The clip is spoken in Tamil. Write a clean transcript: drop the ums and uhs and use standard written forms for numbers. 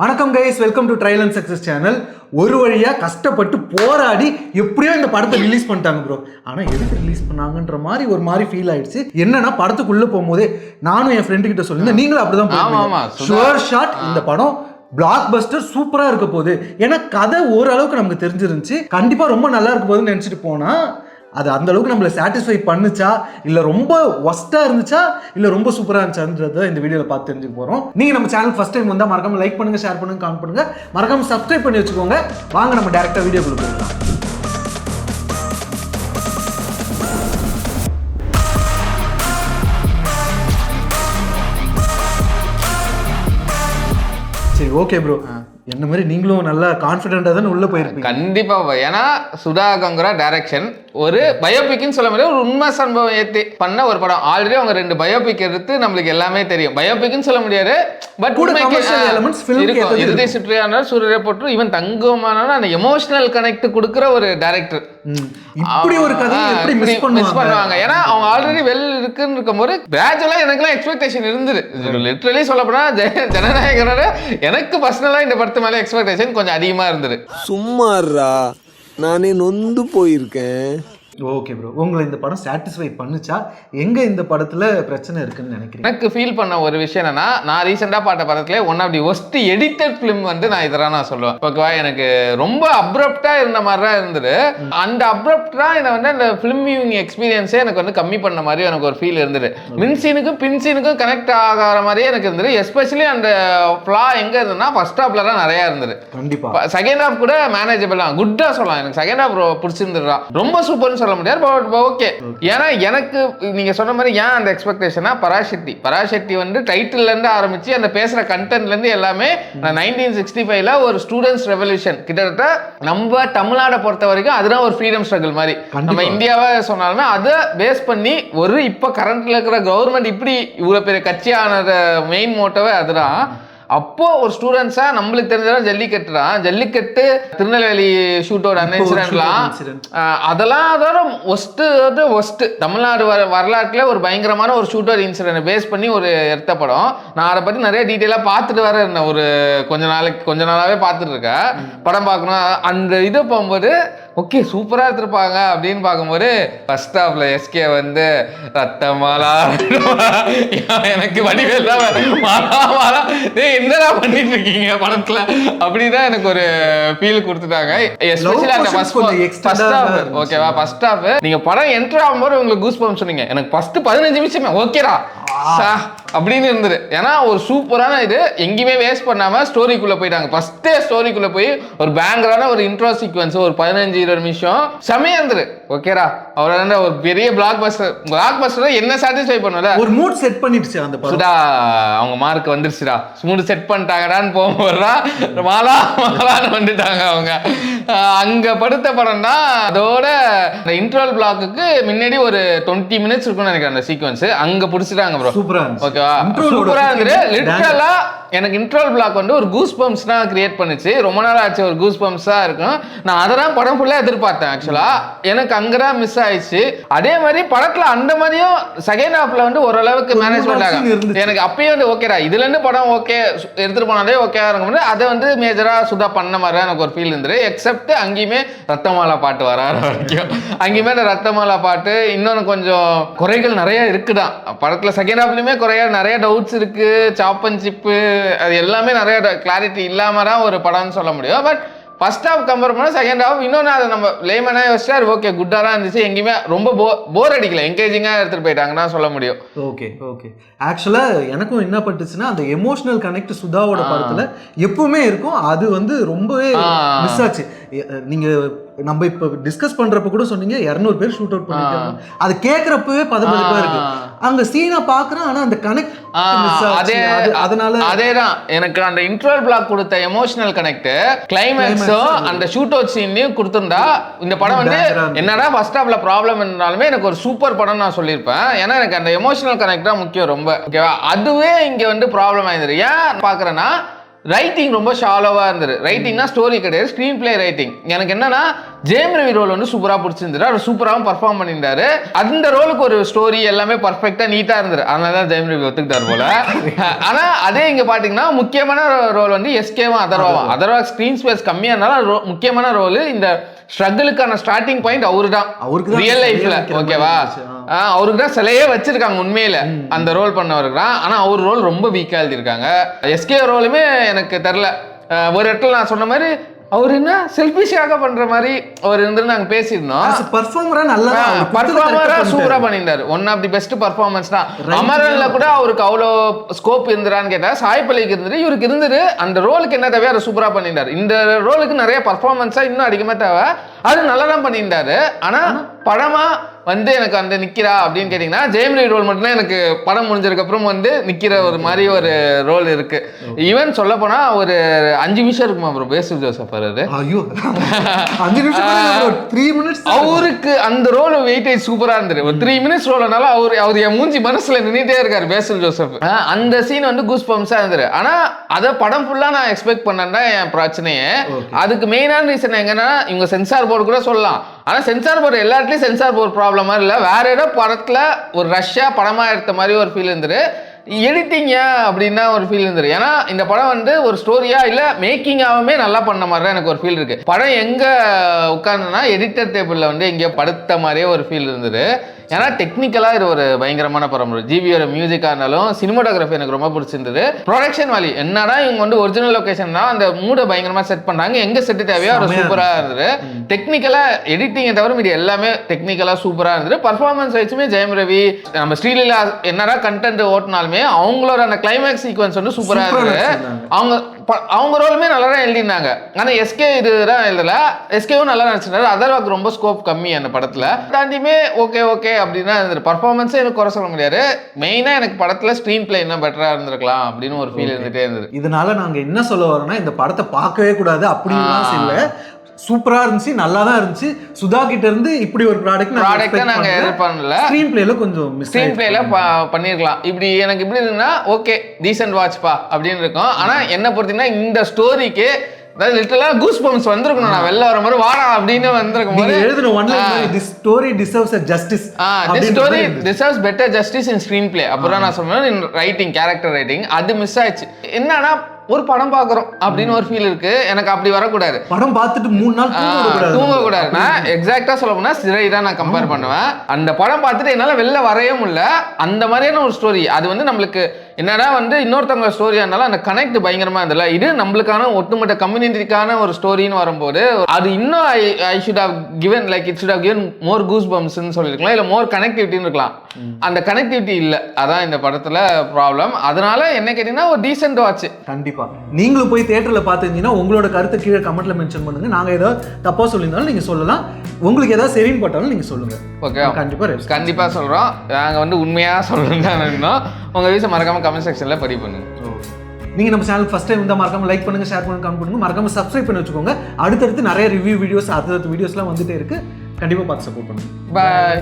வணக்கம் guys, welcome to trial and success channel. ஒரு வழியாக கஷ்டப்பட்டு போராடி எப்படியோ இந்த படத்தை ரிலீஸ் பண்ணிட்டாங்க ப்ரோ. ஆனால் எதுக்கு ரிலீஸ் பண்ணாங்கன்ற மாதிரி ஒரு மாதிரி ஃபீல் ஆயிடுச்சு. என்னன்னா படத்துக்குள்ளே போகும்போதே நானும் என் ஃப்ரெண்டு கிட்ட சொல்லியிருந்தேன், நீங்களும் அப்படிதான் ஷுவர் ஷாட் இந்த படம் பிளாக் பஸ்டர் சூப்பரா இருக்க போகுது. ஏன்னா கதை ஓரளவுக்கு நமக்கு தெரிஞ்சிருந்துச்சு, கண்டிப்பா ரொம்ப நல்லா இருக்க போகுதுன்னு நினைச்சிட்டு போனா அது அந்த அளவுக்கு நம்மளை சாட்டிஸ்ஃபை பண்ணுச்சா இல்ல ரொம்ப ஒஸ்டா இருந்துச்சா இல்ல ரொம்ப சூப்பரா இருந்துச்சான்றத இந்த வீடியோல பார்த்து தெரிஞ்சுக்க போறோம். நீங்க நம்ம சேனல் ஃபர்ஸ்ட் டைம் வந்தா மறக்காம லைக் பண்ணுங்க, ஷேர் பண்ணுங்க, கமெண்ட் பண்ணுங்க, மறக்காம சப்ஸ்கிரைப் பண்ணி வச்சுக்கோங்க. வாங்க நம்ம டைரக்டா வீடியோக்குள்ள போகலாம். சரி, ஓகே ப்ரோ, என்ன மாதிரி நீங்களும் நல்லா கான்ஃபிடென்ட்டா தான் உள்ள போயிருப்பீங்க. கண்டிப்பா. ஏன்னா சுதா கங்குரா டைரக்ஷன் ஒரு பயோபிக்னு சொல்ல முடியாது, ஒரு உண்மை சம்பவம் ஏற்றி பண்ண ஒரு படம். ஆல்ரெடி அவங்க 2 பயோபிக் எடுத்து நம்மளுக்கு எல்லாமே தெரியும். பயோபிக்னு சொல்ல முடியாது, பட் இறுதி சுற்றியான சூரியரை போட்டு ஈவன் தங்கமான அந்த எமோஷனல் கனெக்ட் கொடுக்குற ஒரு டைரக்டர். இப்படி ஒரு கதையை எப்படி மிஸ் பண்ணுவாங்க? ஏன்னா அவங்க ஆல்ரெடி வெல் இருக்குன்னு இருக்கும்போது கிராஜுவலா எனக்குலாம் எக்ஸ்பெக்டேஷன் இருந்தது. லிட்டரலி சொல்ல போனா ஜனநாயகனோட எனக்கு பர்சனலா இந்த படத்து மேல எக்ஸ்பெக்டேஷன் கொஞ்சம் அதிகமா இருந்தது. சும்மாறா, நானே நொந்து போயிருக்கேன். ஓகே ப்ரோ, உங்களை இந்த படம் சாட்டிஸ்ஃபை பண்ணுச்சா? எங்க இந்த படத்துல பிரச்சனை இருக்குன்னு நினைக்கிறேன்? எனக்கு ஃபீல் பண்ண ஒரு விஷயம் என்னன்னா, நான் ரீசெண்டா பார்த்த படத்துல one of the most edited film வந்து நான் இதெல்லாம் நான் சொல்லுவேன். ஓகேவா, எனக்கு ரொம்ப அப்ரப்டா இருந்த மாதிரி தான் இருந்தது. அந்த அப்ரப்டா என்ன வந்து அந்த ஃபிலிம் வியூவிங் எக்ஸ்பீரியன்ஸே எனக்கு வந்து கம்மி பண்ண மாதிரி எனக்கு ஒரு ஃபீல் இருந்தது. மின் சீனுக்கும் பின் சீனுக்கும் கனெக்ட் ஆகிற மாதிரியே எனக்கு இருந்தது. எஸ்பெஷலி அந்த ஃப்ளா எங்க இருந்ததுன்னா ஃபர்ஸ்ட் ஹாஃப்ல தான் நிறைய இருந்தது. கண்டிப்பா செகண்ட் ஹாஃப் கூட மேனேஜபிள் தான், குட்டா சொல்லலாம். எனக்கு செகண்ட் ஹாஃப் பிடிச்சிருந்துடா, ரொம்ப சூப்பர்னு சொல்ல முடியாது, பட் ஓகே. ஏன்னா எனக்கு நீங்க சொன்ன மாதிரி ஏன் அந்த எக்ஸ்பெக்டேஷனா, பராசக்தி வந்து டைட்டில்ல இருந்து ஆரம்பிச்சு அந்த பேசுற கண்டென்ட்ல இருந்து எல்லாமே 1965ல ஒரு ஸ்டூடெண்ட்ஸ் ரெவல்யூஷன், கிட்டத்தட்ட நம்ம தமிழ்நாடை பொறுத்த வரைக்கும் அதுதான் ஒரு ஃப்ரீடம் ஸ்ட்ரகிள் மாதிரி. நம்ம இந்தியாவை சொன்னாலுமே அதை பேஸ் பண்ணி ஒரு இப்ப கரண்ட்ல இருக்கிற கவர்மெண்ட் இப்படி இவ்வளவு பெரிய கட்சியான மெயின் மோட்டோவே அதுதான். அப்போ ஒரு ஸ்டூடெண்ட்ஸா நம்மளுக்கு தெரிஞ்சதான் ஜல்லிக்கட்டு திருநெல்வேலி ஷூட்டோட அந்த இன்சிடென்ட்லாம் அதெல்லாம் அதோட ஒஸ்ட் தமிழ்நாடு வரலாற்றுல ஒரு பயங்கரமான ஒரு ஷூட்டோட இன்சிடென்ட் பேஸ் பண்ணி ஒரு எடுத்த படம். நான் அதை பத்தி நிறைய டீட்டெயிலாக பார்த்துட்டு வர இருந்தேன். ஒரு கொஞ்ச நாளாவே பார்த்துட்டு இருக்கேன். படம் பார்க்கணும் அந்த இது போகும்போது ஓகே சூப்பரா எடுத்திருப்பாங்க அப்படின்னு பார்க்கும்போது ஃபர்ஸ்ட் ஹாஃப்ல எஸ்கே வந்து ரத்தமாலா எனக்கு வடிவேல்லாம் மாலா என்னடா பண்ணிட்டு இருக்கீங்க படத்துல அப்படிதான் எனக்கு ஒரு ஃபீல் கொடுத்துட்டாங்க. எஸ்பெஷலி அந்த ஃபர்ஸ்ட் ஹாஃப் ஓகேவா, ஃபர்ஸ்ட் ஹாஃப் நீங்க படம் என்டர் ஆகும்போது உங்களுக்கு கூஸ் பம்ப் சொன்னீங்க. எனக்கு ஃபர்ஸ்ட் 15 நிமிஷமே ஓகேடா அப்படின்னு இருந்தது. ஏன்னா ஒரு சூப்பரான இது எங்கேயுமே வேஸ்ட் பண்ணாம ஸ்டோரிக்குள்ள போயிட்டாங்க. ஃபர்ஸ்டே ஸ்டோரிக்குள்ள போய் ஒரு பேங்கரான ஒரு இன்ட்ரோ சீக்வன்ஸ் ஒரு 15-20 நிமிஷம் செமையா இருந்தது. ஓகேடா, அவரோட ஒரு பெரிய பிளாக் பஸ்டர் என்ன சாட்டிஸ்ஃபை பண்ணல, ஒரு மூட் செட் பண்ணிடுச்சு அந்த படம். அவங்க மார்க் வந்துருச்சுடா, மூட் செட் பண்ணிட்டாங்கடான்னு போகும்போதுடா மாலான்னு வந்துட்டாங்க அவங்க. அங்க படுத்த படம் தான். அதோட இன்ட்ரோல் பிளாக்கு முன்னாடி ஒரு 20 மினிட்ஸ் இருக்கும்னு நினைக்கிறேன் அந்த சீக்வன்ஸ். அங்க புடிச்சிட்டாங்க ப்ரோ. சூப்பரா ஓகேவா, சூப்பரா இருந்தது. லிட்டரலா எனக்கு இன்ட்ரோல் பிளாக் வந்து ஒரு கூஸ் பம்ப்ஸ் தான் கிரியேட் பண்ணுச்சு. ரொம்ப நாள் ஆச்சு ஒரு கூஸ் பம்ப்ஸா இருக்கும். நான் அதெல்லாம் படம் ஃபுல்லா எதிர்பார்த்தேன். ஆக்சுவலா எனக்கு அங்கதான் மிஸ் ஆயிடுச்சு. அதே மாதிரி படத்துல அந்த மாதிரியும் செகண்ட் ஹாஃப்ல வந்து ஓரளவுக்கு மேனேஜ்மெண்ட் ஆகும். எனக்கு அப்பயே வந்து ஓகேடா, இதுல இருந்து படம் ஓகே எடுத்துட்டு போனாலே ஓகே இருக்கும். அதை வந்து மேஜரா சுதா பண்ண மாதிரி எனக்கு ஒரு ஃபீல் இருந்தது. எக்ஸப்ட் அங்கேயுமே ரத்தமாலா பாட்டு வர வரைக்கும் அங்கேயுமே அந்த ரத்தமாலா பாட்டு இன்னொன்று கொஞ்சம் குறைகள் நிறைய இருக்குதான் படத்துல. செகண்ட் ஹாஃப்லயுமே நிறைய டவுட்ஸ் இருக்கு, சாப் அண்ட் சிப்பு அது எல்லாமே நிறைய கிளாரிட்டி இல்லாம தான் ஒரு படம்னு சொல்ல முடியும். பட் ஃபர்ஸ்ட் ஹாஃப் கம்பேர் பண்ணால் செகண்ட் ஹாஃப் இன்னொன்று அதை நம்ம லேமனாக யோசிச்சா ஓகே குட்டாக தான் இருந்துச்சு. எங்கேயுமே ரொம்ப போர் அடிக்கல, என்கேஜிங்காக எடுத்துகிட்டு போயிட்டாங்கன்னா சொல்ல முடியும். ஓகே ஆக்சுவலாக எனக்கும் என்ன பட்டுச்சுன்னா அந்த எமோஷனல் கனெக்ட் சுதாவோட படத்தில் எப்பவுமே இருக்கும். அது வந்து ரொம்பவே மிஸ் ஆச்சு. நீங்கள் நம்ம இப்போ டிஸ்கஸ் பண்ணுறப்ப கூட சொன்னீங்க 200 பேர் ஷூட் அவுட் பண்ணிருக்காங்க. அது கேட்குறப்பவே பதப்பதப்பா இருக்கு. அங்கே சீனை பார்க்குறேன், ஆனால் அந்த கனெக்ட் அதேதான் எனக்கு அந்த இன்ட்ரோல் பிளாக் கொடுத்த எமோஷனல் கனெக்ட் கிளைமேக்ஸும் அந்த ஷூட் அவுட் சீன்லயும் கொடுத்திருந்தா இந்த படம் வந்து என்னடா ஃபர்ஸ்ட் ஹாஃப்ல ப்ராப்ளம் இருந்தாலுமே எனக்கு ஒரு சூப்பர் படம் நான் சொல்லியிருப்பேன். ஏன்னா எனக்கு அந்த எமோஷனல் கனெக்ட் தான் முக்கியம் ரொம்ப. ஓகேவா, அதுவே இங்க வந்து ப்ராப்ளம் ஆயிருது. ஏன் பாக்குறேன்னா ரைட்டிங் ரொம்ப ஷாலோவா இருந்தது. ரைட்டிங்னா ஸ்டோரி கிடையாது, ஸ்க்ரீன் பிளே ரைட்டிங். எனக்கு என்னன்னா ஜேம் ரவி ரோல் வந்து சூப்பரா பிடிச்சிருந்தது. அவர் சூப்பராகவும் பர்ஃபார்ம் பண்ணியிருந்தாரு. அந்த ரோலுக்கு ஒரு ஸ்டோரி எல்லாமே பர்ஃபெக்டா நீட்டா இருந்தது. அதனால தான் ஜேம் ரவி ஒத்துக்கிட்டார் போல. ஆனா அதே இங்க பாத்தீங்கன்னா முக்கியமான ரோல் வந்து எஸ்கேவும் அதர்வா ஸ்கிரீன் ஸ்பேஸ் கம்மியா இருந்தாலும் முக்கியமான ரோல் இந்த ஸ்ட்ரகிளுக்கான ஸ்டார்டிங் பாயிண்ட் அவரு தான் ரியல் லைஃப்ல. ஓகேவா, அவருக்கு தான் சிலையே வச்சிருக்காங்க உண்மையில அந்த ரோல் பண்ணவருக்கு தான். ஆனா அவர் ரோல் ரொம்ப வீக்கா எழுதியிருக்காங்க. எஸ்கே ரோலுமே எனக்கு தெரியல. ஒரு இடத்துல நான் சொன்ன மாதிரி அவர் என்ன செல்ஃபிஷாக பண்ற மாதிரி அவர் இருந்து நாங்க பேசியிருந்தோம். பர்ஃபார்மரா சூப்பரா பண்ணியிருந்தாரு. One of the best performance தான். அமரன்ல கூட அவருக்கு அவ்வளோ ஸ்கோப் இருந்துறான்னு கேட்டா சாய்பலிக்கு இருந்துட்டு இவருக்கு இருந்துட்டு அந்த ரோலுக்கு என்ன தேவையோ அதை சூப்பரா பண்ணியிருந்தாரு. இந்த ரோலுக்கு நிறைய பர்ஃபார்மன்ஸா இன்னும் அதிகமா தேவை, அது நல்லா தான் பண்ணியிருந்தாரு. ஆனா படமா வந்து எனக்கு அந்த நிக்கிறா அப்படின்னு கேட்டீங்கன்னா ஜேம் ரவி ரோல் மட்டும்தான் எனக்கு படம் முடிஞ்சதுக்கு அப்புறம் வந்து நிக்கிற ஒரு மாதிரி ஒரு ரோல் இருக்கு. ஈவன் சொல்ல போனா ஒரு 5 நிமிஷம் இருக்குமா ப்ரோ பேசில் ஜோசப் அது. அவருக்கு அந்த ரோல் வெயிட்டேஜ் சூப்பரா இருந்தது. ஒரு 3 மினிட்ஸ் ரோல்னால அவர் என் மூஞ்சி மனசுல நின்னுட்டே இருக்காரு பேசில் ஜோசப். அந்த சீன் வந்து கூஸ் பம்ஸா இருந்தது. ஆனா அத படம் ஃபுல்லா நான் எக்ஸ்பெக்ட் பண்ணேன்னா என் பிரச்சனையே. அதுக்கு மெயினான ரீசன் எங்கன்னா இவங்க சென்சார் போர்டு கூட சொல்லலாம். ஆனா சென்சார் போர்டு எல்லா இடத்துலயும் சென்சார் போர்டு ப்ராப்ளமா இல்ல, வேற ஏதோ படத்துல ஒரு ரஷ்யா படமா எடுத்த மாதிரி ஒரு ஃபீல் இருந்தது. எடிட்டிங்க அப்படின்னா ஒரு ஃபீல் இருந்தது. ஏன்னா இந்த படம் வந்து ஒரு ஸ்டோரியா இல்ல மேக்கிங்காவுமே நல்லா பண்ண மாதிரி தான் எனக்கு ஒரு ஃபீல் இருக்கு. படம் எங்க உட்கார்ந்துன்னா எடிட்டர் டேபிள்ல வந்து எங்கேயோ படுத்த மாதிரியே ஒரு ஃபீல் இருந்தது. ஏன்னா டெக்னிக்கலா இது ஒரு பயங்கரமான படம். ஜிபியோட மியூசிக்கா இருந்தாலும் சினிமாட்டோகிராஃபி எனக்கு ரொம்ப பிடிச்சிருந்தது. ப்ரொடக்ஷன் வேல்யூ என்னடா இவங்க வந்து ஒரிஜினல் லொகேஷன் தான் அந்த மூட பயங்கரமா செட் பண்றாங்க, எங்க செட் தேவையோ அது சூப்பரா இருந்தது. டெக்னிக்கலா எடிட்டிங்கை தவிர மீது எல்லாமே டெக்னிக்கலா சூப்பரா இருந்தது. பர்ஃபார்மன்ஸ் வச்சுமே ஜெயம் ரவி நம்ம ஸ்ரீலீலா என்னடா கண்டென்ட் ஓட்டினாலுமே அவங்களோட அந்த கிளைமேக்ஸ் சீக்வன்ஸ் வந்து சூப்பரா இருந்தது. அவங்க ரோலுமே நல்லா தான் எழுதினாங்க. ஆனா எஸ்கே இதுதான் எழுதல, எஸ்கேவும் நல்லா நடிச்சிருந்தாரு. அதர்வாக்கு ரொம்ப ஸ்கோப் கம்மி அந்த படத்துல. தாண்டியுமே ஓகே ஓகே அப்படின்னா பர்ஃபார்மன்ஸே எனக்கு குறை சொல்ல முடியாது. மெயினா எனக்கு படத்துல ஸ்கிரீன் பிளே இன்னும் பெட்டரா இருந்திருக்கலாம் அப்படின்னு ஒரு ஃபீல் இருந்துட்டே இருந்தது. இதனால நாங்க என்ன சொல்ல வரோம்னா இந்த படத்தை பார்க்கவே கூடாது அப்படின்னு இல்ல, சூப்பரா இருந்துச்சு, நல்லா தான் இருந்துச்சு. சுதா கிட்ட இருந்து இப்படி ஒரு ப்ராடக்ட் நாங்க எதிர்பார்க்கல. ஸ்கிரீன் பிளேல கொஞ்சம் ஸ்கிரீன் பிளேல பண்ணிருக்கலாம். இப்படி எனக்கு இப்படி இருந்தா ஓகே டீசன்ட் வாட்ச்பா அப்படின்னு இருக்கும். ஆனா என்ன பொறுத்தீங்கன்னா இந்த ஸ்டோரிக்கு லிட்டரலா கூஸ் பம்ப்ஸ் வந்திருக்கணும். நான் வெளில வர மாதிரி வாடா அப்படின்னு வந்திருக்கும் போது எழுதுன one line this story deserves a justice. This story deserves better justice in screenplay. அப்புறம் நான் சொன்னேன் in writing, character writing அது மிஸ் ஆயிடுச்சு. என்னன்னா ஒரு படம் பாக்குறோம் அப்படின்னு ஒரு ஃபீல் இருக்கு. எனக்கு அப்படி வரக்கூடாது. படம் பார்த்துட்டு 3 நாள் தூங்க கூடாது. நான் எக்ஸாக்டா சொல்ல போனா சிறை தான் நான் கம்பேர் பண்ணுவேன். அந்த படம் பார்த்துட்டு என்னால வெளில வரவே முடியல. அந்த மாதிரியான ஒரு ஸ்டோரி அது வந்து நம்மளுக்கு என்னடா வந்து இன்னொருத்தவங்க ஸ்டோரியா இருந்தாலும் அந்த கனெக்ட் பயங்கரமா இருந்தல. இது நம்மளுக்கான ஒட்டுமொத்த கம்யூனிட்டிக்கான ஒரு ஸ்டோரின்னு வரும்போது அது இன்னும் I should have given like it should have given more goosebumps ன்னு சொல்லிருக்கலாம், இல்ல மோர் கனெக்டிவிட்டின்னு இருக்கலாம். அந்த கனெக்டிவிட்டி இல்ல, அதான் இந்த படத்துல ப்ராப்ளம். அதனால என்ன கேட்டீங்கன்னா ஒரு டீசென்ட் வாட்ச். கண்டிப்பா நீங்களும் போய் தியேட்டர்ல பாத்துட்டீங்கன்னா உங்களோட கருத்தை கீழே கமெண்ட்ல மென்ஷன் பண்ணுங்க. நாங்க ஏதாவது தப்பா சொல்லியிருந்தாலும் நீங்க சொல்லலாம், உங்களுக்கு ஏதாவது சரின்னு போட்டாலும் நீங்க சொல்லுங்க. ஓகே, கண்டிப்பா சொல்றோம். நாங்க வந்து உண்மையா சொல்றோம். உங்க வீச மறக்காம கமெண்ட் செக்ஷன்ல பதிவு பண்ணுங்க. நீங்க நம்ம சேனல் ஃபர்ஸ்ட் டைம் இருந்தா மறக்காம லைக் பண்ணுங்க, ஷேர் பண்ணுங்க, கமெண்ட் பண்ணுங்க, மறக்காம சப்ஸ்கிரைப் பண்ணி வச்சுக்கோங்க. அடுத்தடுத்து நிறைய ரிவ்யூ வீடியோஸ் அடுத்தடுத்து வீடியோஸ்லாம் வந்துட்டே இருக்கு. கண்டிப்பா பார்த்து சப்போர்ட் பண்ணுங்க. பாய்.